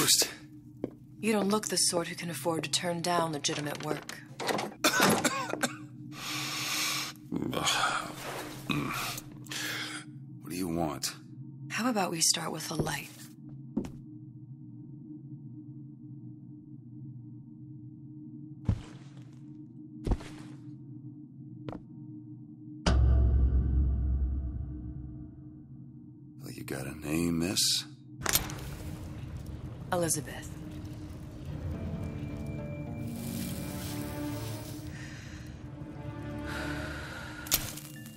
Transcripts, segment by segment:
toast. You don't look the sort who can afford to turn down legitimate work. What do you want? How about we start with a light? Well, you got a name, miss? Elizabeth.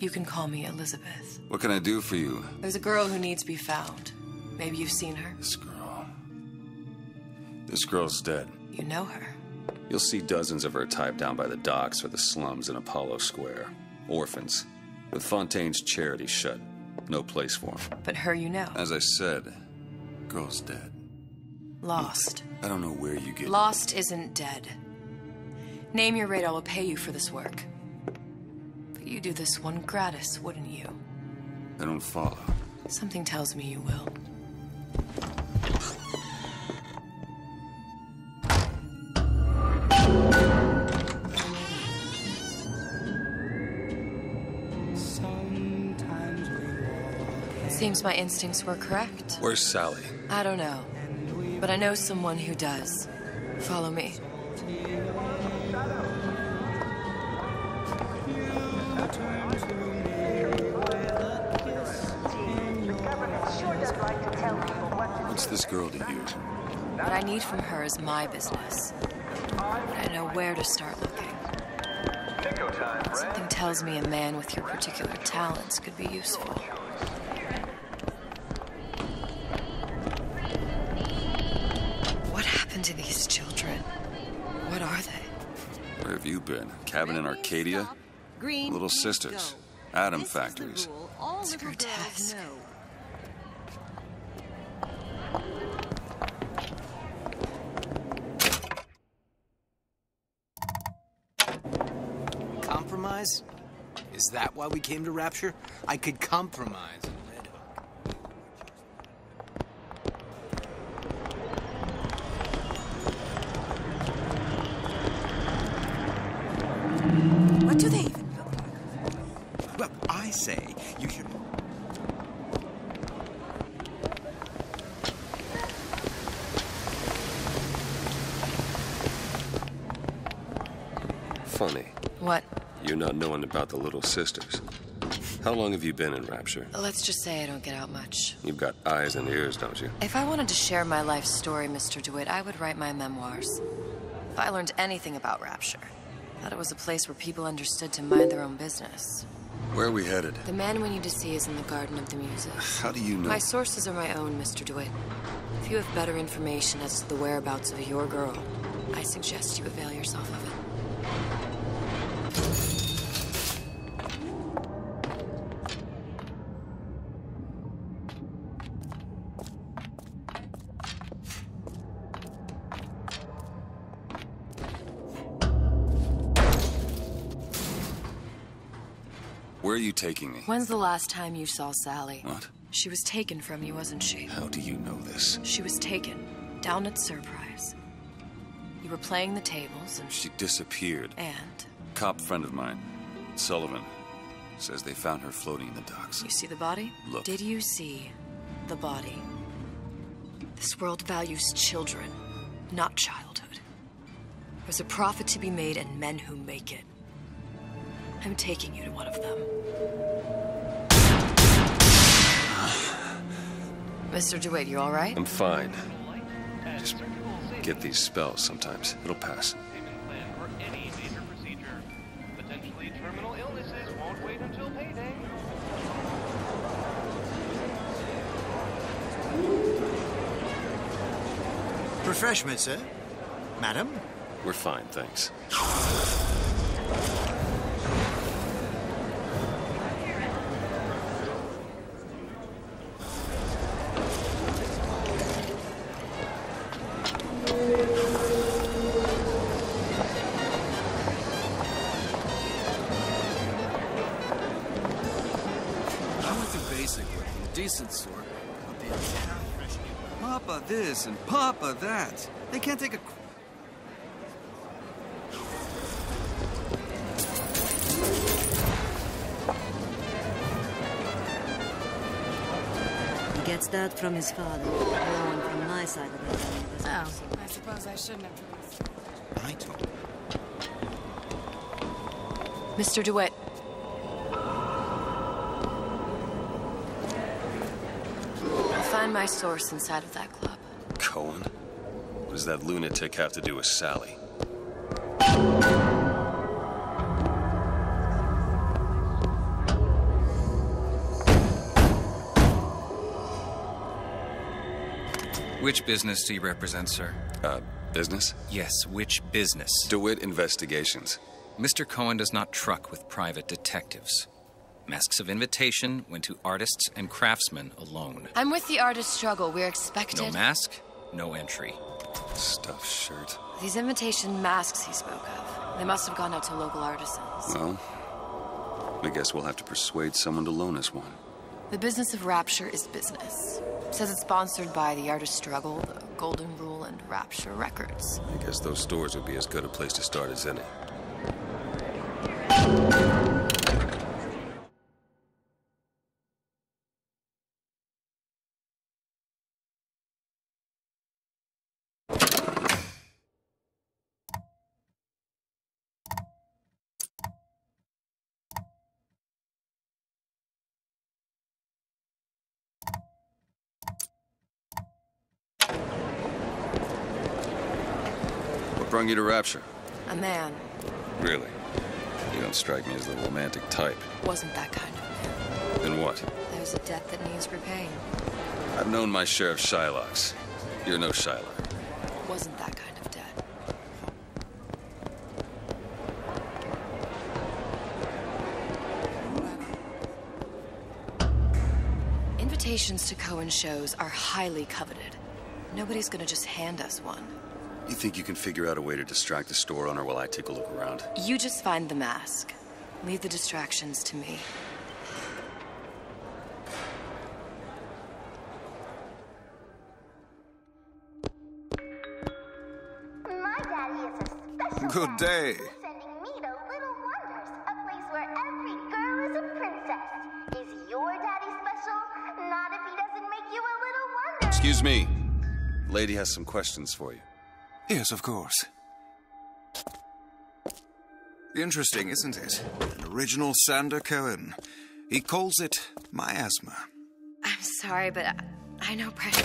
You can call me Elizabeth. What can I do for you? There's a girl who needs to be found. Maybe you've seen her. This girl's dead. You know her. You'll see dozens of her tied down by the docks or the slums in Apollo Square. Orphans. With Fontaine's charity shut. No place for them. But her you know. As I said, girl's dead. Lost. I don't know where you get... Lost isn't dead. Name your rate, I will pay you for this work. But you do this one gratis, wouldn't you? I don't follow. Something tells me you will. Seems my instincts were correct. Where's Sally? I don't know. But I know someone who does. Follow me. What's this girl to you? What I need from her is my business. But I know where to start looking. Something tells me a man with your particular talents could be useful. What happened to these children? What are they? Where have you been? Cabin in Arcadia? Little sisters. Atom factories. It's grotesque. Compromise? Is that why we came to Rapture? I could compromise. What do they even look like? Well, I say you should... Funny. What? You not knowing about the Little Sisters. How long have you been in Rapture? Let's just say I don't get out much. You've got eyes and ears, don't you? If I wanted to share my life story, Mr. DeWitt, I would write my memoirs. If I learned anything about Rapture, I thought it was a place where people understood to mind their own business. Where are we headed? The man we need to see is in the Garden of the Muses. How do you know? My sources are my own, Mr. DeWitt. If you have better information as to the whereabouts of your girl, I suggest you avail yourself of it. Where are you taking me? When's the last time you saw Sally? What? She was taken from you, wasn't she? How do you know this? She was taken, down at Surprise. You were playing the tables and... She disappeared. And? Cop friend of mine, Sullivan, says they found her floating in the docks. You see the body? Look. Did you see the body? This world values children, not childhood. There's a profit to be made and men who make it. I'm taking you to one of them. Mr. DeWitt, you all right? I'm fine. Just get these spells sometimes. It'll pass. Potentially terminal illnesses won't wait until payday. Refreshment, sir. Madam? We're fine, thanks. Decent sort. Papa this and Papa that. They can't take a... He gets that from his father. No one from my side of the family does. Oh, I suppose I shouldn't have asked. I told him. Mr. DeWitt. I'll find my source inside of that club. Cohen? What does that lunatic have to do with Sally? Which business do you represent, sir? Business? Yes, which business? DeWitt Investigations. Mr. Cohen does not truck with private detectives. Masks of invitation went to artists and craftsmen alone. I'm with the artist struggle. We're expected... No mask, no entry. Stuffed shirt. These invitation masks he spoke of. They must have gone out to local artisans. Well, I guess we'll have to persuade someone to loan us one. The business of Rapture is business. Says it's sponsored by the Artist Struggle, the Golden Rule, and Rapture Records. I guess those stores would be as good a place to start as any. What brung you to Rapture? A man. Really? You don't strike me as the romantic type. Wasn't that kind of man. Then what? There's a debt that needs repaying. I've known my share of Shylocks. You're no Shylock. Wasn't that kind of debt. Invitations to Cohen shows are highly coveted. Nobody's gonna just hand us one. You think you can figure out a way to distract the store owner while I take a look around? You just find the mask. Leave the distractions to me. My daddy is a special Good daddy, day. sending me to Little Wonders, a place where every girl is a princess. Is your daddy special? Not if he doesn't make you a little wonder. Excuse me. Lady has some questions for you. Yes, of course. Interesting, isn't it? An original Sander Cohen. He calls it miasma. I'm sorry, but I know pressure.